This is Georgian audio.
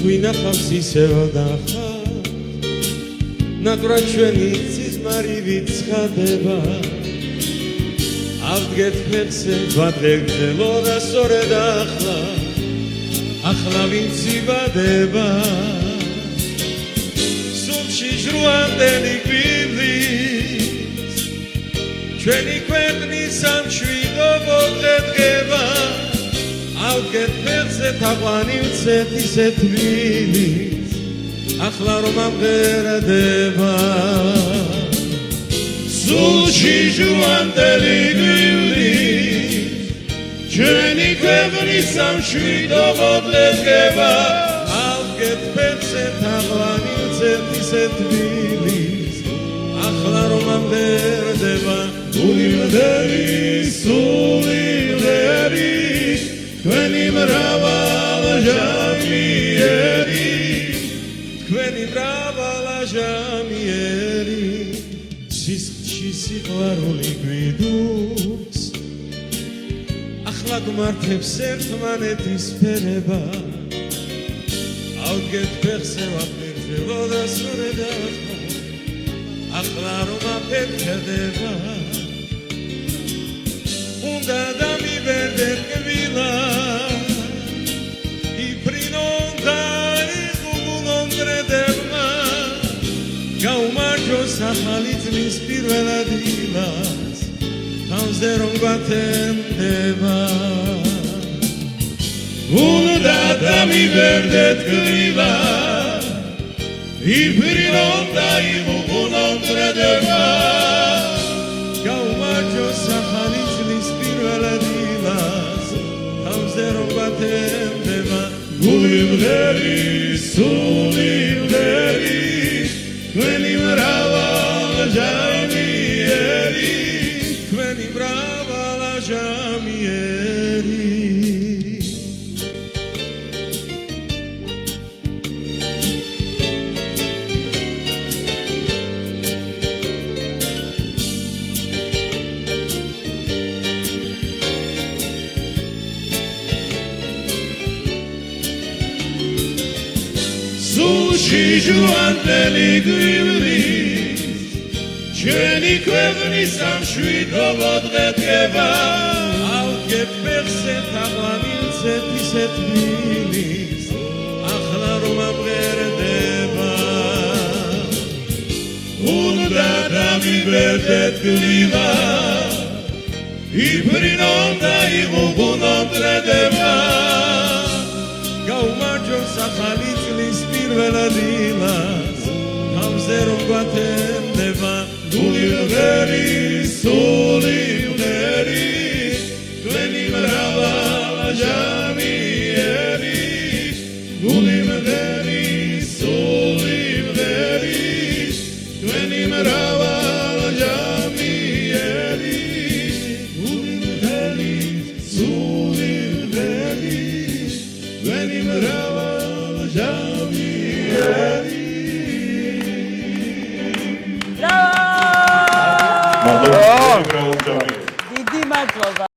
გვინახავს ისევ დახარ ნატრა ჩვენი ცისმარივი ცხადება ავდგეთ ფეხზე ვადრეგლო და სწორედ ახლა ვინც იბადება სულში ჟრუამდელი გვივლის ჩვენი ქვეყნის სამშვიდობო დღედგება ავდგეთ ფეხზე თაყვანი ვცეთ ისე თბილის ახლა რომ ამღერადება სულში ჟრუამდელი გვივლის ჩვენი ქვეყნის სამშვიდობო დღედგება ავდგეთ ფეხზე თაყვანი ვცეთ ისე თბილის ახლა რომ ამღერადება სული მღერი თქვენი მრავალაჟამიერი სისხლში სიყვარული გვიდუს ახლა გმართებს ერთმანეთის ფერება ავდგეთ ფეხზე ვაფერხლო და სწორედ ახლა რომ აფერხდება უნდა დამიბერდეთ კბილა იფრინონ და იღუღუნონ დრედებმა გაუმარჯოს ახალი წლის პირველად დილას თავზე რომ გვათენდება უნდა დამიბერდეთ კბილა იფრინონ და იღუღუნონ დრედებმა გაუმარჯოს ახალი წლის პირველად დილას თავზე რომ გვათენდება გული მღერი სული მღერი თქვენი მრავალაჟამიერი თქვენი მრავალაჟამიერი სულში ჟრუამდელი გვივლის ჩვენი ქვეყნის სამშვიდობო დღედგება ავდგეთ ფეხზე თაყვანი ვცეთ ისე თბილის ახლა რომ ამღერდება უნდა დამიბერდეთ კბილა იფრინონ და იღუღუნონ დრედებმა გაუმარჯოს ახალი წლის პირველად დილას თავზე რომ გვათენდება გული მღერი სული მღერი თქვენი მრავალაჟამიერი გული მღერი სული მღერი თქვენი მრავალაჟამიერი გული მღერი სული მღერი თქვენი მრავალაჟამიერი დიდი მადლობა